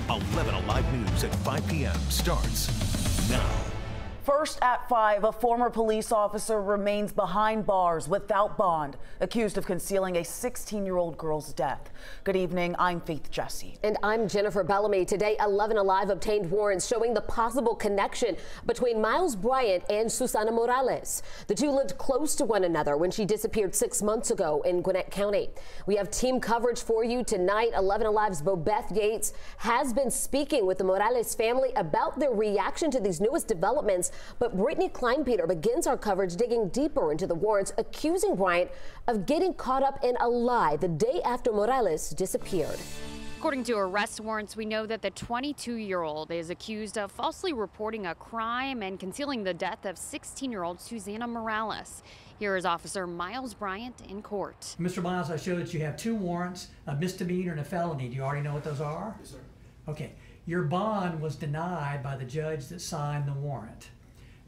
11 Alive News at 5 p.m. starts now. First at 5, a former police officer remains behind bars without bond, accused of concealing a 16-year-old girl's death. Good evening, I'm Faith Jesse. And I'm Jennifer Bellamy. Today, 11 Alive obtained warrants showing the possible connection between Miles Bryant and Susana Morales. The two lived close to one another when she disappeared 6 months ago in Gwinnett County. We have team coverage for you tonight. 11 Alive's Bobeth Yates has been speaking with the Morales family about their reaction to these newest developments. But Brittany Kleinpeter begins our coverage digging deeper into the warrants, accusing Bryant of getting caught up in a lie the day after Morales disappeared. According to arrest warrants, we know that the 22-year-old is accused of falsely reporting a crime and concealing the death of 16-year-old Susana Morales. Here is Officer Miles Bryant in court. Mr. Miles, I show that you have 2 warrants, a misdemeanor and a felony. Do you already know what those are? Yes, sir. Okay. Your bond was denied by the judge that signed the warrant.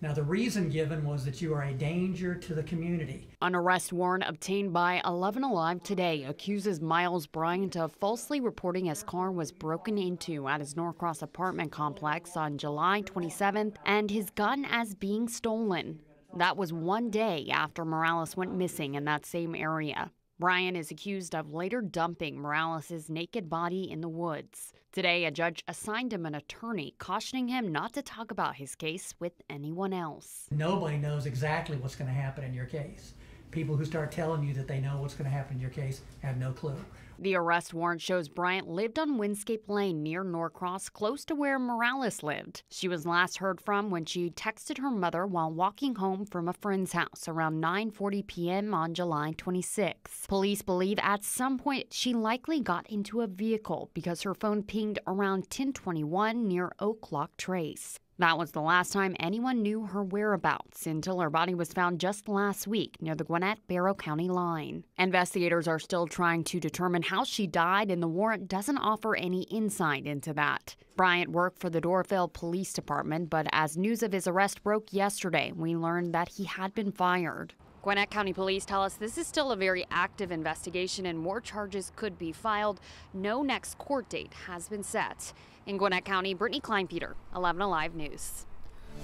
Now, the reason given was that you are a danger to the community. An arrest warrant obtained by 11 Alive today accuses Miles Bryant of falsely reporting his car was broken into at his Norcross apartment complex on July 27th and his gun as being stolen. That was one day after Morales went missing in that same area. Bryant is accused of later dumping Morales' naked body in the woods. Today, a judge assigned him an attorney, cautioning him not to talk about his case with anyone else. Nobody knows exactly what's going to happen in your case. People who start telling you that they know what's going to happen in your case have no clue. The arrest warrant shows Bryant lived on Windscape Lane near Norcross, close to where Morales lived. She was last heard from when she texted her mother while walking home from a friend's house around 9:40 p.m. on July 26. Police believe at some point she likely got into a vehicle because her phone pinged around 10:21 near Oak Lock Trace. That was the last time anyone knew her whereabouts until her body was found just last week near the Gwinnett-Barrow County line. Investigators are still trying to determine how she died, and the warrant doesn't offer any insight into that. Bryant worked for the Dorrville Police Department, but as news of his arrest broke yesterday, we learned that he had been fired. Gwinnett County Police tell us this is still a very active investigation and more charges could be filed. No next court date has been set. In Gwinnett County, Brittany Kleinpeter, 11 Alive News.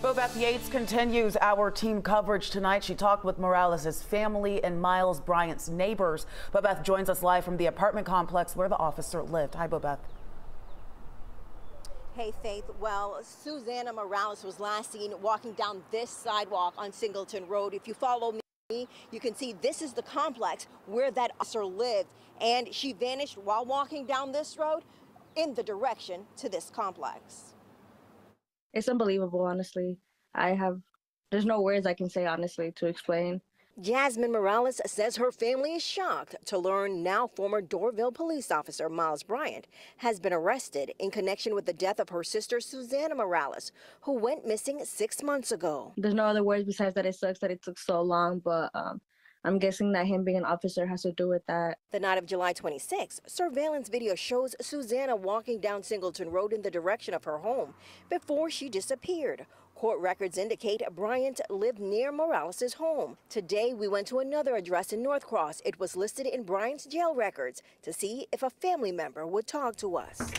Bobeth Yates continues our team coverage tonight. She talked with Morales' family and Miles Bryant's neighbors. Bobeth joins us live from the apartment complex where the officer lived. Hi, Bobeth. Hey, Faith. Well, Susana Morales was last seen walking down this sidewalk on Singleton Road. If you follow me, you can see this is the complex where that officer lived, and she vanished while walking down this road in the direction to this complex. It's unbelievable, honestly. There's no words I can say, honestly, to explain. Jasmine Morales says her family is shocked to learn now former Dorrville police officer Miles Bryant has been arrested in connection with the death of her sister Susana Morales, who went missing 6 months ago. There's no other words besides that it sucks that it took so long, but I'm guessing that him being an officer has to do with that. The night of July 26, surveillance video shows Susana walking down Singleton Road in the direction of her home before she disappeared. Court records indicate Bryant lived near Morales' home. Today, we went to another address in Norcross. It was listed in Bryant's jail records to see if a family member would talk to us.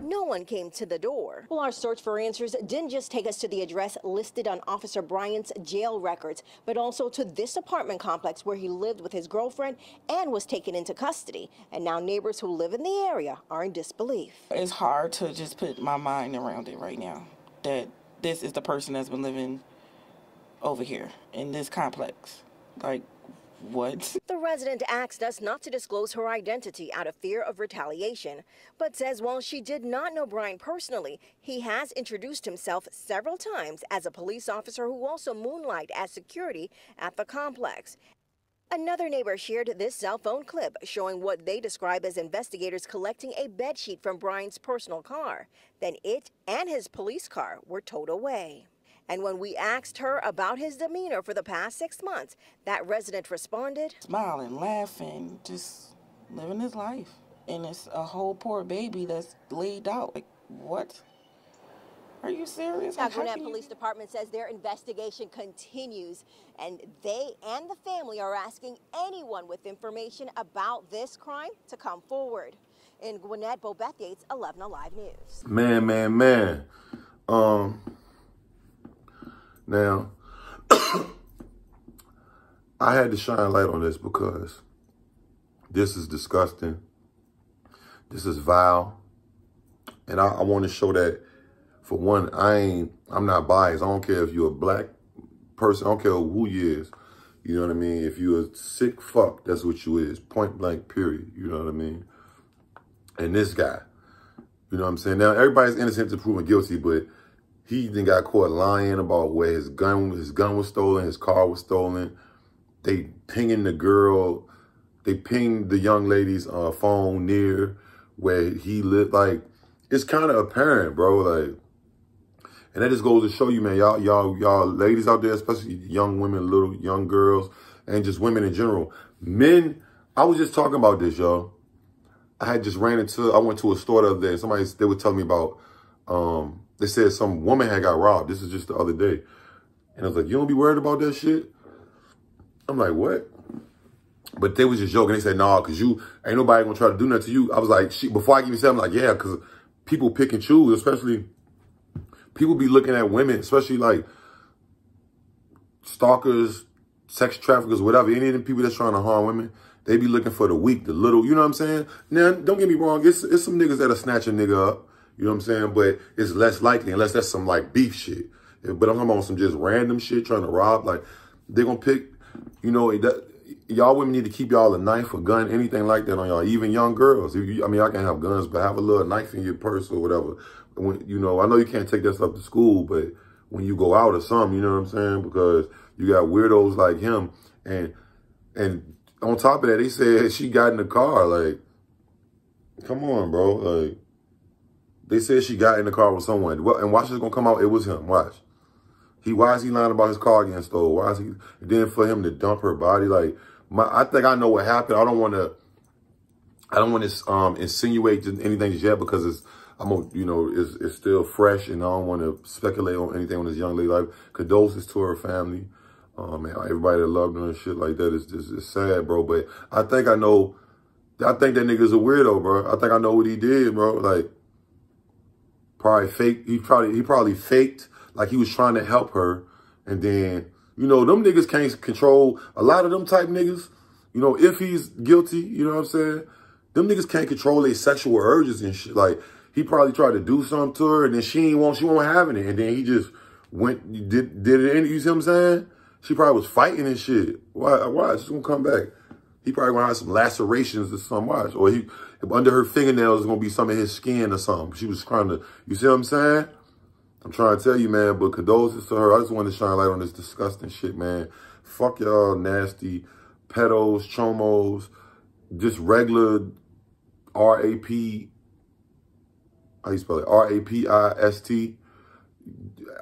No one came to the door. Well, our search for answers didn't just take us to the address listed on Officer Bryant's jail records, but also to this apartment complex where he lived with his girlfriend and was taken into custody. And now neighbors who live in the area are in disbelief. It's hard to just put my mind around it right now, that this is the person that's been living over here in this complex. Like, what? The resident asked us not to disclose her identity out of fear of retaliation, but says while she did not know Bryant personally, he has introduced himself several times as a police officer who also moonlighted as security at the complex. Another neighbor shared this cell phone clip showing what they describe as investigators collecting a bedsheet from Bryant's personal car. Then it and his police car were towed away. And when we asked her about his demeanor for the past 6 months, that resident responded, smiling, laughing, just living his life. And it's a whole poor baby that's laid out. Like, what? Are you serious? Now, Gwinnett Police Department says their investigation continues, and they and the family are asking anyone with information about this crime to come forward. In Gwinnett, Bo Beth Yates, 11 Alive News. Man. Now, I had to shine light on this because this is disgusting. This is vile. And I want to show that, for one, I'm not biased. I don't care if you're a black person. I don't care who you is. You know what I mean? If you're a sick fuck, that's what you is. Point blank, period. You know what I mean? And this guy, you know what I'm saying? Now, everybody's innocent to proven guilty, but he then got caught lying about where his gun was stolen, his car was stolen. They pinging the girl. They pinged the young lady's phone near where he lived. Like, it's kind of apparent, bro. Like, and that just goes to show you, man, y'all ladies out there, especially young women, little young girls, and just women in general. Men, I was just talking about this, y'all. I went to a store the other day, and they were telling me about, they said some woman had got robbed. This is just the other day. And I was like, you don't be worried about that shit? I'm like, what? But they was just joking. They said, nah, because ain't nobody gonna try to do nothing to you. I was like, before I even said, I'm like, yeah, because people pick and choose, especially people be looking at women, especially like stalkers, sex traffickers, whatever. Any of the people that's trying to harm women, they be looking for the weak, the little, you know what I'm saying? Now, don't get me wrong. It's some niggas that'll snatch a nigga up, you know what I'm saying? But it's less likely unless that's some like beef shit. But I'm talking about some just random shit trying to rob. Like, they're going to pick, you know, y'all women need to keep y'all a knife, a gun, anything like that on y'all, even young girls. I mean, I can have guns, but have a little knife in your purse or whatever. When, you know, I know you can't take that stuff to school, but when you go out or something, you know what I'm saying? Because you got weirdos like him. And on top of that, they said she got in the car. Like, come on, bro. Like, they said she got in the car with someone. And watch this gonna come out, it was him. Watch. Why is he lying about his car getting stolen? Why is he, then for him to dump her body? Like, I think I know what happened. I don't want to insinuate anything just yet because it's still fresh, and I don't want to speculate on anything on this young lady. Like, condolences to her family, man, everybody that loved her and shit like that. It's sad, bro. But I think that nigga's a weirdo, bro. I think I know what he did, bro. Like, probably fake. He probably faked like he was trying to help her, and then, you know, them niggas can't control, a lot of them type niggas, you know, if he's guilty, you know what I'm saying? Them niggas can't control their sexual urges and shit. Like, he probably tried to do something to her, and then she won't having it. And then he just did it. You see what I'm saying? She probably was fighting and shit. Why? She's gonna come back. He probably gonna have some lacerations or something. Watch. Or under her fingernails is gonna be some of his skin or something. She was trying to, you see what I'm saying? I'm trying to tell you, man, but condolences to her. I just wanted to shine light on this disgusting shit, man. Fuck y'all nasty pedos, chomos, just regular R-A-P, how you spell it? R-A-P-I-S-T.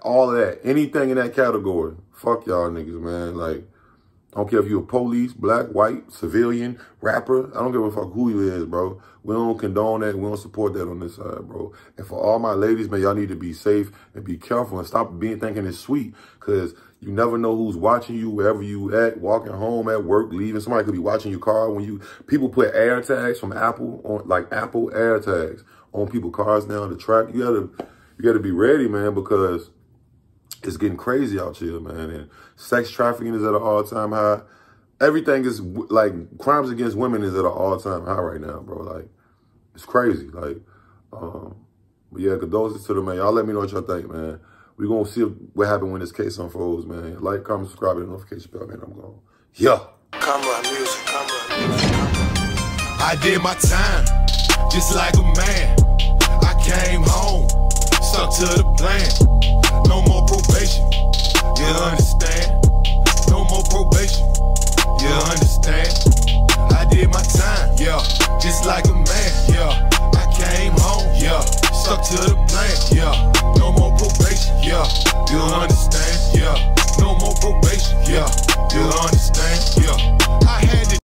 All of that. Anything in that category. Fuck y'all niggas, man. Like, I don't care if you're a police, black, white, civilian, rapper. I don't give a fuck who you is, bro. We don't condone that. We don't support that on this side, bro. And for all my ladies, man, y'all need to be safe and be careful and stop thinking it's sweet, because you never know who's watching you wherever you at, walking home, at work, leaving. Somebody could be watching your car. People put air tags from Apple on, like Apple air tags on people's cars now on the track. You gotta be ready, man, because it's getting crazy out here, man. And sex trafficking is at an all-time high. Everything is, like, crimes against women is at an all-time high right now, bro. Like, it's crazy. Like, but yeah, condolences to them, man. Y'all let me know what y'all think, man. We're going to see what happens when this case unfolds, man. Like, comment, subscribe, and notification bell, man. I'm going. Yeah. Camera music. I did my time, just like a man. I came home, stuck to the plan. No more probation, you understand? No more probation, you understand? I did my time, yeah, just like a man, yeah. I came home, yeah, stuck to the plan, yeah. No more probation, yeah, you understand?